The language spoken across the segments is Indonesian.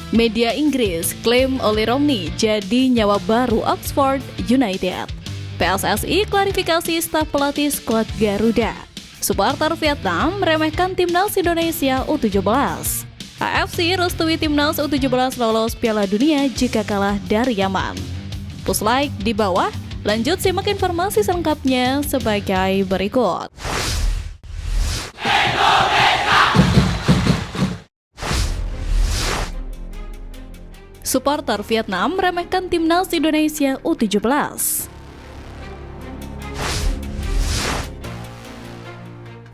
Media Inggris klaim Oli Romney jadi nyawa baru Oxford United. PSSI klarifikasi staf pelatih skuad Garuda. Supporter Vietnam meremehkan timnas Indonesia U17. AFC restui timnas U17 lolos Piala Dunia jika kalah dari Yaman. Push like di bawah, lanjut simak informasi selengkapnya sebagai berikut. Supporter Vietnam meremehkan timnas Indonesia U17.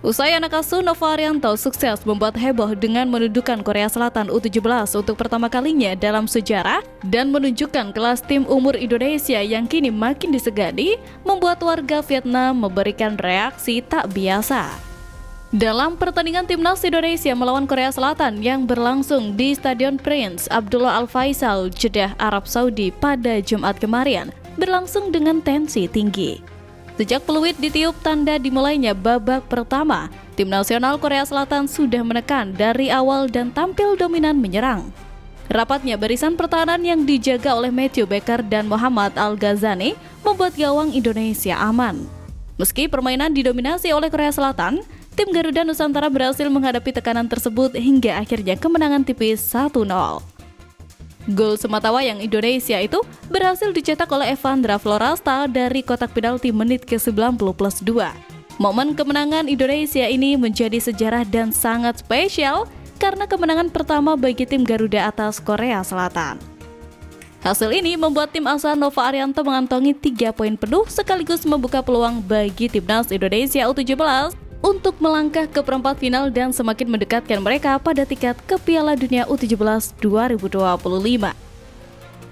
Usai anak asuh Nova Arianto sukses membuat heboh dengan mendudukan Korea Selatan U17 untuk pertama kalinya dalam sejarah dan menunjukkan kelas tim umur Indonesia yang kini makin disegani, membuat warga Vietnam memberikan reaksi tak biasa. Dalam pertandingan timnas Indonesia melawan Korea Selatan yang berlangsung di Stadion Prince Abdullah Al Faisal, Jeddah, Arab Saudi pada Jumat kemarin, berlangsung dengan tensi tinggi. Sejak peluit ditiup tanda dimulainya babak pertama, tim nasional Korea Selatan sudah menekan dari awal dan tampil dominan menyerang. Rapatnya barisan pertahanan yang dijaga oleh Matthew Baker dan Muhammad Al-Ghazani membuat gawang Indonesia aman. Meski permainan didominasi oleh Korea Selatan, tim Garuda Nusantara berhasil menghadapi tekanan tersebut hingga akhirnya kemenangan tipis 1-0. Gol sematawayang Indonesia itu berhasil dicetak oleh Evandra Florasta dari kotak penalti menit ke-90+2. Momen kemenangan Indonesia ini menjadi sejarah dan sangat spesial karena kemenangan pertama bagi tim Garuda atas Korea Selatan. Hasil ini membuat tim asuhan Nova Arianto mengantongi 3 poin penuh sekaligus membuka peluang bagi timnas Indonesia U17 untuk melangkah ke perempat final dan semakin mendekatkan mereka pada tiket ke Piala Dunia U17 2025.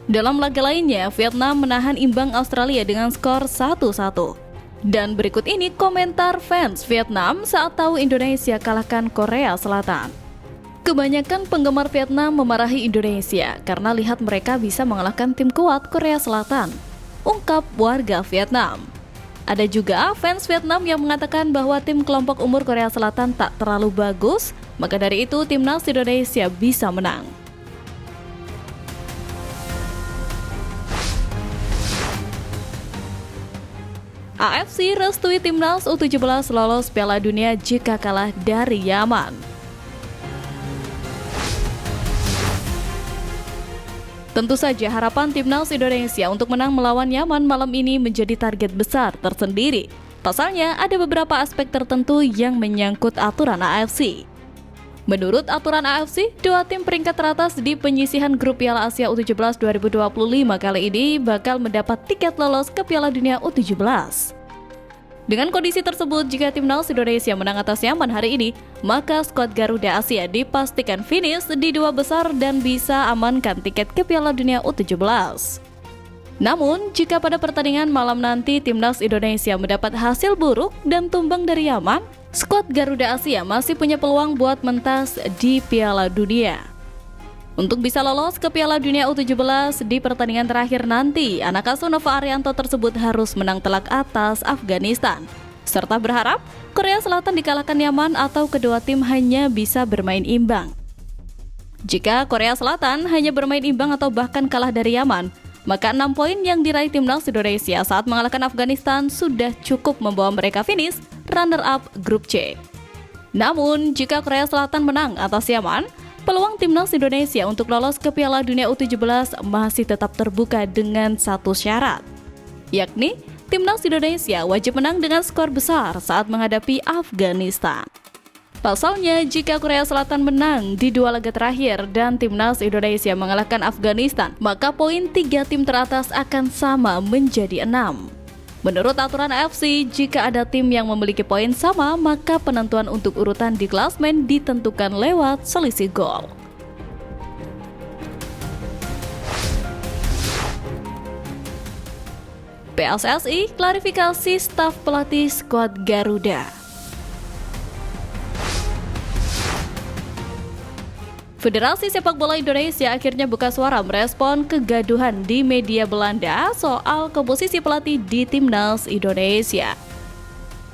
Dalam laga lainnya, Vietnam menahan imbang Australia dengan skor 1-1. Dan berikut ini komentar fans Vietnam saat tahu Indonesia kalahkan Korea Selatan. Kebanyakan penggemar Vietnam memarahi Indonesia karena lihat mereka bisa mengalahkan tim kuat Korea Selatan, ungkap warga Vietnam. Ada juga fans Vietnam yang mengatakan bahwa tim kelompok umur Korea Selatan tak terlalu bagus, maka dari itu timnas Indonesia bisa menang. AFC restui timnas U17 lolos Piala Dunia jika kalah dari Yaman. Tentu saja harapan timnas Indonesia untuk menang melawan Yaman malam ini menjadi target besar tersendiri. Pasalnya ada beberapa aspek tertentu yang menyangkut aturan AFC. Menurut aturan AFC, dua tim peringkat teratas di penyisihan grup Piala Asia U17 2025 kali ini bakal mendapat tiket lolos ke Piala Dunia U17. Dengan kondisi tersebut, jika timnas Indonesia menang atas Yaman hari ini, maka skuad Garuda Asia dipastikan finish di dua besar dan bisa amankan tiket ke Piala Dunia U17. Namun, jika pada pertandingan malam nanti timnas Indonesia mendapat hasil buruk dan tumbang dari Yaman, skuad Garuda Asia masih punya peluang buat mentas di Piala Dunia. Untuk bisa lolos ke Piala Dunia U17 di pertandingan terakhir nanti, anak asuh Nova Arianto tersebut harus menang telak atas Afghanistan, serta berharap Korea Selatan dikalahkan Yaman atau kedua tim hanya bisa bermain imbang. Jika Korea Selatan hanya bermain imbang atau bahkan kalah dari Yaman, maka 6 poin yang diraih timnas Indonesia saat mengalahkan Afghanistan sudah cukup membawa mereka finish runner-up grup C. Namun, jika Korea Selatan menang atas Yaman, peluang timnas Indonesia untuk lolos ke Piala Dunia U17 masih tetap terbuka dengan satu syarat, yakni timnas Indonesia wajib menang dengan skor besar saat menghadapi Afghanistan. Pasalnya, jika Korea Selatan menang di dua laga terakhir dan timnas Indonesia mengalahkan Afghanistan, maka poin 3 tim teratas akan sama menjadi 6. Menurut aturan AFC, jika ada tim yang memiliki poin sama, maka penentuan untuk urutan di klasmen ditentukan lewat selisih gol. PSSI klarifikasi staf pelatih skuad Garuda. Federasi Sepak Bola Indonesia akhirnya buka suara merespon kegaduhan di media Belanda soal komposisi pelatih di Timnas Indonesia.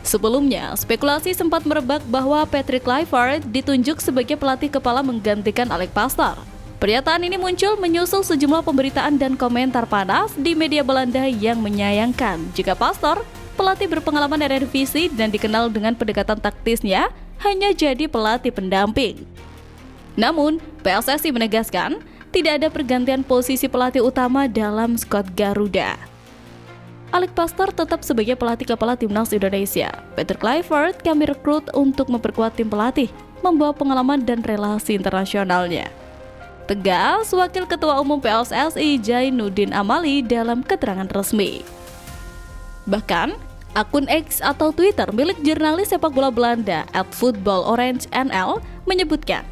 Sebelumnya, spekulasi sempat merebak bahwa Patrick Kluivert ditunjuk sebagai pelatih kepala menggantikan Alex Pastoor. Pernyataan ini muncul menyusul sejumlah pemberitaan dan komentar panas di media Belanda yang menyayangkan jika Pastoor, pelatih berpengalaman Eredivisie dan dikenal dengan pendekatan taktisnya, hanya jadi pelatih pendamping. Namun, PSSI menegaskan tidak ada pergantian posisi pelatih utama dalam skuad Garuda. Alex Pastoor tetap sebagai pelatih kepala timnas Indonesia. Peter Kluivert kami rekrut untuk memperkuat tim pelatih, membawa pengalaman dan relasi internasionalnya. Tegas Wakil Ketua Umum PSSI Zainuddin Amali dalam keterangan resmi. Bahkan, akun X atau Twitter milik jurnalis sepak bola Belanda @voetbalorange_nl menyebutkan,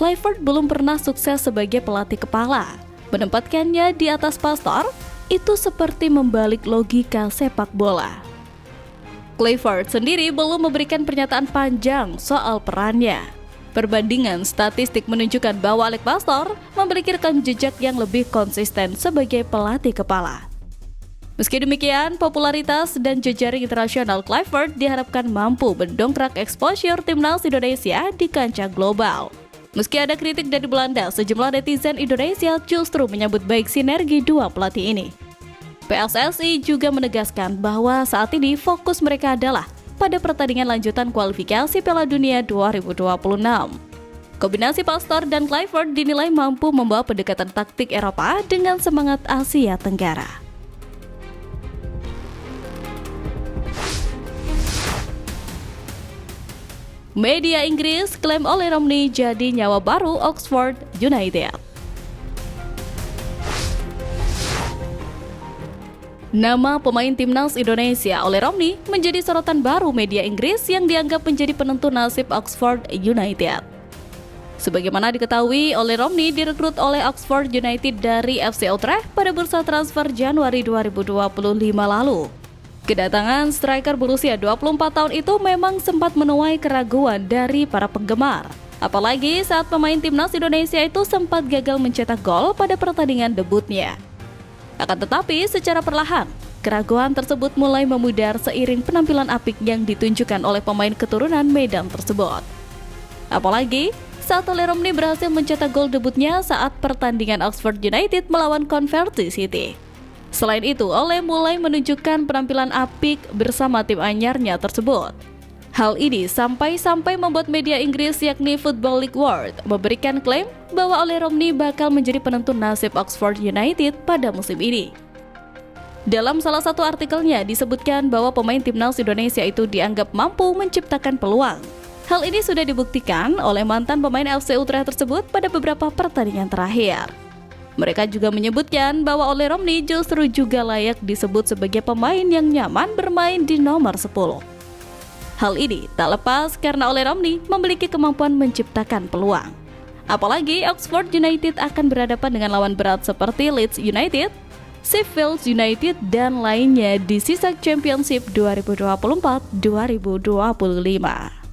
Kluivert belum pernah sukses sebagai pelatih kepala. Menempatkannya di atas Pastoor itu seperti membalik logika sepak bola. Kluivert sendiri belum memberikan pernyataan panjang soal perannya. Perbandingan statistik menunjukkan bahwa Alex Pastoor memiliki rekam jejak yang lebih konsisten sebagai pelatih kepala. Meski demikian, popularitas dan jejaring internasional Kluivert diharapkan mampu mendongkrak exposure timnas Indonesia di kancah global. Meski ada kritik dari Belanda, sejumlah netizen Indonesia justru menyambut baik sinergi dua pelatih ini. PSSI juga menegaskan bahwa saat ini fokus mereka adalah pada pertandingan lanjutan kualifikasi Piala Dunia 2026. Kombinasi Pastoor dan Kluivert dinilai mampu membawa pendekatan taktik Eropa dengan semangat Asia Tenggara. Media Inggris klaim Oleh Romney jadi nyawa baru Oxford United. Nama pemain timnas Indonesia Oleh Romney menjadi sorotan baru media Inggris yang dianggap menjadi penentu nasib Oxford United. Sebagaimana diketahui, Oleh Romney direkrut oleh Oxford United dari FC Utrecht pada bursa transfer Januari 2025 lalu. Kedatangan striker berusia 24 tahun itu memang sempat menuai keraguan dari para penggemar. Apalagi saat pemain timnas Indonesia itu sempat gagal mencetak gol pada pertandingan debutnya. Akan tetapi, secara perlahan, keraguan tersebut mulai memudar seiring penampilan apik yang ditunjukkan oleh pemain keturunan Medan tersebut. Apalagi, saat Oleh Romney berhasil mencetak gol debutnya saat pertandingan Oxford United melawan Coventry City. Selain itu, Oleh mulai menunjukkan penampilan apik bersama tim anyarnya tersebut. Hal ini sampai-sampai membuat media Inggris yakni Football League World memberikan klaim bahwa Oleh Romney bakal menjadi penentu nasib Oxford United pada musim ini. Dalam salah satu artikelnya disebutkan bahwa pemain timnas Indonesia itu dianggap mampu menciptakan peluang. Hal ini sudah dibuktikan oleh mantan pemain FC Utrecht tersebut pada beberapa pertandingan terakhir. Mereka juga menyebutkan bahwa Oleh Romney justru juga layak disebut sebagai pemain yang nyaman bermain di nomor 10. Hal ini tak lepas karena Oleh Romney memiliki kemampuan menciptakan peluang. Apalagi Oxford United akan berhadapan dengan lawan berat seperti Leeds United, Sheffield United, dan lainnya di sisa Championship 2024-2025.